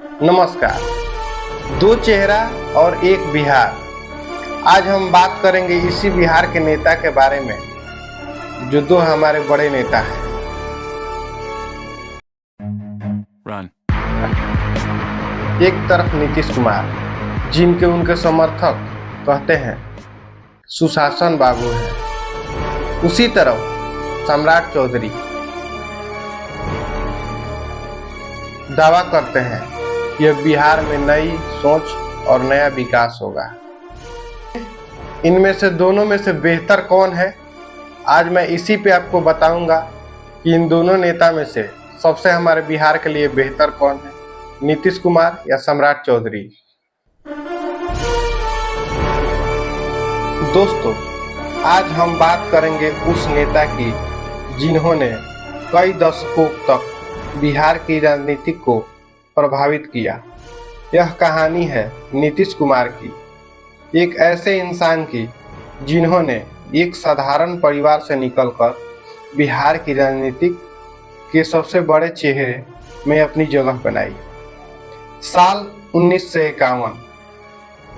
नमस्कार। दो चेहरा और एक बिहार। आज हम बात करेंगे इसी बिहार के नेता के बारे में जो दो हमारे बड़े नेता हैं। Run. एक तरफ नीतीश कुमार, जिनके उनके समर्थक कहते हैं सुशासन बाबू हैं। उसी तरफ सम्राट चौधरी दावा करते हैं यह बिहार में नई सोच और नया विकास होगा। इनमें से दोनों में से बेहतर कौन है, आज मैं इसी पे आपको बताऊंगा कि इन दोनों नेता में से सबसे हमारे बिहार के लिए बेहतर कौन है, नीतीश कुमार या सम्राट चौधरी। दोस्तों, आज हम बात करेंगे उस नेता की जिन्होंने कई दशकों तक बिहार की राजनीति को प्रभावित किया। यह कहानी है नीतीश कुमार की, एक ऐसे इंसान की जिन्होंने एक साधारण परिवार से निकलकर बिहार की राजनीति के सबसे बड़े चेहरे में अपनी जगह बनाई। साल 1951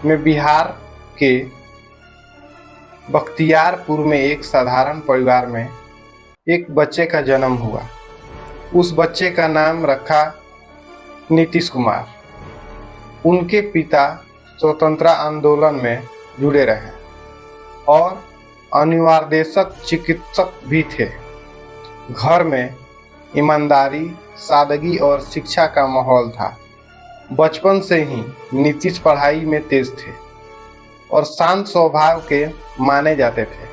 में बिहार के बख्तियारपुर में एक साधारण परिवार में एक बच्चे का जन्म हुआ। उस बच्चे का नाम रखा नीतीश कुमार। उनके पिता स्वतंत्रता आंदोलन में जुड़े रहे और अनुवादक चिकित्सक भी थे। घर में ईमानदारी, सादगी और शिक्षा का माहौल था। बचपन से ही नीतीश पढ़ाई में तेज थे और शांत स्वभाव के माने जाते थे।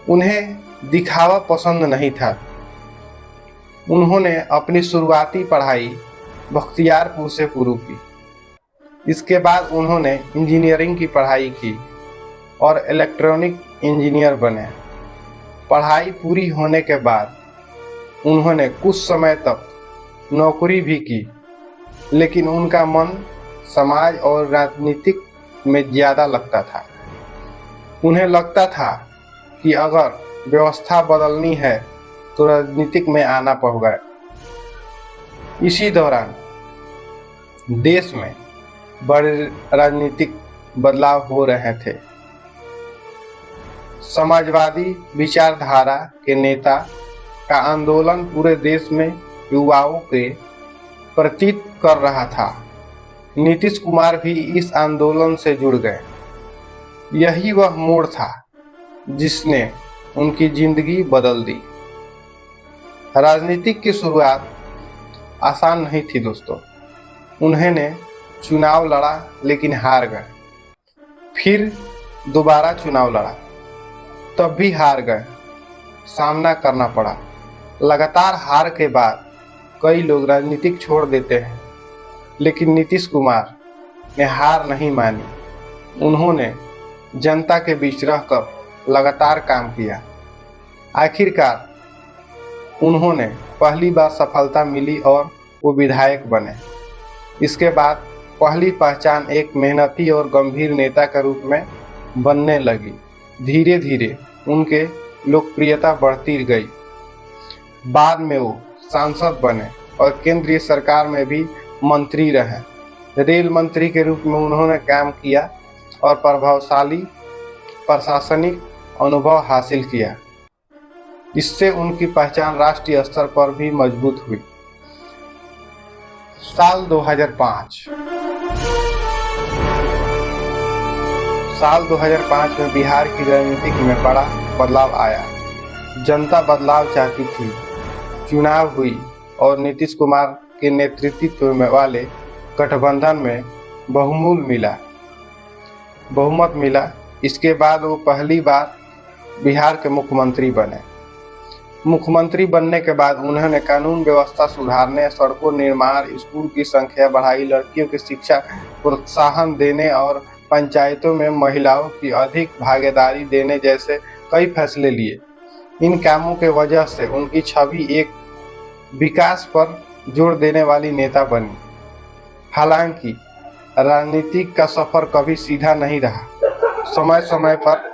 उन्हें दिखावा पसंद नहीं था। उन्होंने अपनी शुरुआती पढ़ाई बख्तियारपुर से शुरू की। इसके बाद उन्होंने इंजीनियरिंग की पढ़ाई की और इलेक्ट्रॉनिक इंजीनियर बने। पढ़ाई पूरी होने के बाद उन्होंने कुछ समय तक नौकरी भी की, लेकिन उनका मन समाज और राजनीतिक में ज़्यादा लगता था। उन्हें लगता था कि अगर व्यवस्था बदलनी है तो राजनीतिक में आना पड़ेगा। इसी दौरान देश में बड़े राजनीतिक बदलाव हो रहे थे। समाजवादी विचारधारा के नेता का आंदोलन पूरे देश में युवाओं के प्रतीत कर रहा था। नीतीश कुमार भी इस आंदोलन से जुड़ गए। यही वह मोड़ था जिसने उनकी जिंदगी बदल दी। राजनीति की शुरुआत आसान नहीं थी दोस्तों। उन्होंने चुनाव लड़ा लेकिन हार गए। फिर दोबारा चुनाव लड़ा, तब भी हार गए। सामना करना पड़ा। लगातार हार के बाद कई लोग राजनीति छोड़ देते हैं, लेकिन नीतीश कुमार ने हार नहीं मानी। उन्होंने जनता के बीच रहकर लगातार काम किया। आखिरकार उन्होंने पहली बार सफलता मिली और वो विधायक बने। इसके बाद पहली पहचान एक मेहनती और गंभीर नेता के रूप में बनने लगी। धीरे धीरे उनके लोकप्रियता बढ़ती गई। बाद में वो सांसद बने और केंद्रीय सरकार में भी मंत्री रहे। रेल मंत्री के रूप में उन्होंने काम किया और प्रभावशाली प्रशासनिक अनुभव हासिल किया। इससे उनकी पहचान राष्ट्रीय स्तर पर भी मजबूत हुई। साल 2005 में बिहार की राजनीति में बड़ा बदलाव आया। जनता बदलाव चाहती थी। चुनाव हुई और नीतीश कुमार के नेतृत्व में वाले गठबंधन में बहुमत मिला। इसके बाद वो पहली बार बिहार के मुख्यमंत्री बने। मुख्यमंत्री बनने के बाद उन्होंने कानून व्यवस्था सुधारने, सड़कों निर्माण, स्कूल की संख्या बढ़ाई, लड़कियों की शिक्षा प्रोत्साहन देने और पंचायतों में महिलाओं की अधिक भागीदारी देने जैसे कई फैसले लिए। इन कामों के वजह से उनकी छवि एक विकास पर जोर देने वाली नेता बनी। हालांकि राजनीति का सफर कभी सीधा नहीं रहा। समय समय पर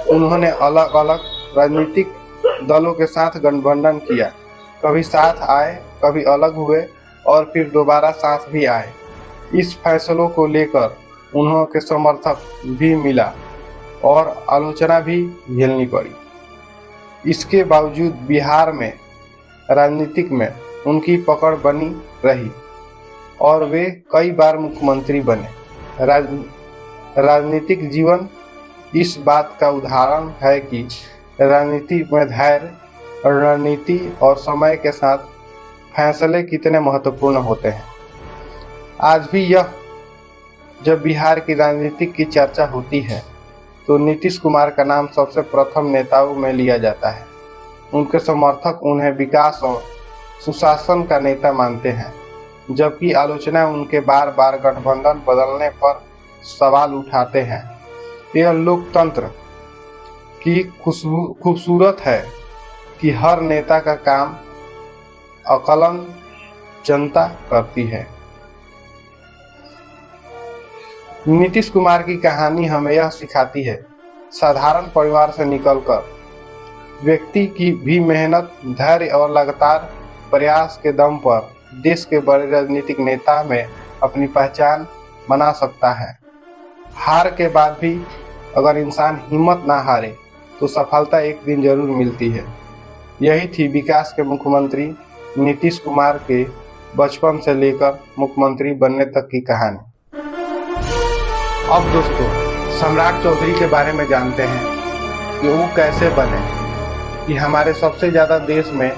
उन्होंने अलग अलग राजनीतिक दलों के साथ गठबंधन किया। कभी साथ आए, कभी अलग हुए और फिर दोबारा सांस भी आए। इस फैसलों को लेकर उन्हों के समर्थक भी मिला और आलोचना भी झेलनी पड़ी। इसके बावजूद बिहार में राजनीतिक में उनकी पकड़ बनी रही और वे कई बार मुख्यमंत्री बने। राजनीतिक जीवन इस बात का उदाहरण है कि राजनीति में धैर्य, रणनीति और समय के साथ फैसले कितने महत्वपूर्ण होते हैं। आज भी जब बिहार की राजनीति की चर्चा होती है तो नीतीश कुमार का नाम सबसे प्रथम नेताओं में लिया जाता है। उनके समर्थक उन्हें विकास और सुशासन का नेता मानते हैं, जबकि आलोचना उनके बार बार गठबंधन बदलने पर सवाल उठाते हैं। यह लोकतंत्र की खूबसूरत है कि हर नेता का काम आकलन जनता करती है। नीतीश कुमार की कहानी हमें यह सिखाती है, साधारण परिवार से निकलकर व्यक्ति की भी मेहनत, धैर्य और लगातार प्रयास के दम पर देश के बड़े राजनीतिक नेता में अपनी पहचान बना सकता है। हार के बाद भी अगर इंसान हिम्मत ना हारे तो सफलता एक दिन जरूर मिलती है। यही थी विकास के मुख्यमंत्री नीतीश कुमार के बचपन से लेकर मुख्यमंत्री बनने तक की कहानी। अब दोस्तों, सम्राट चौधरी के बारे में जानते हैं कि वो कैसे बने। कि हमारे सबसे ज़्यादा देश में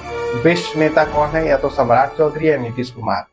बेस्ट नेता कौन है, या तो सम्राट चौधरी या नीतीश कुमार।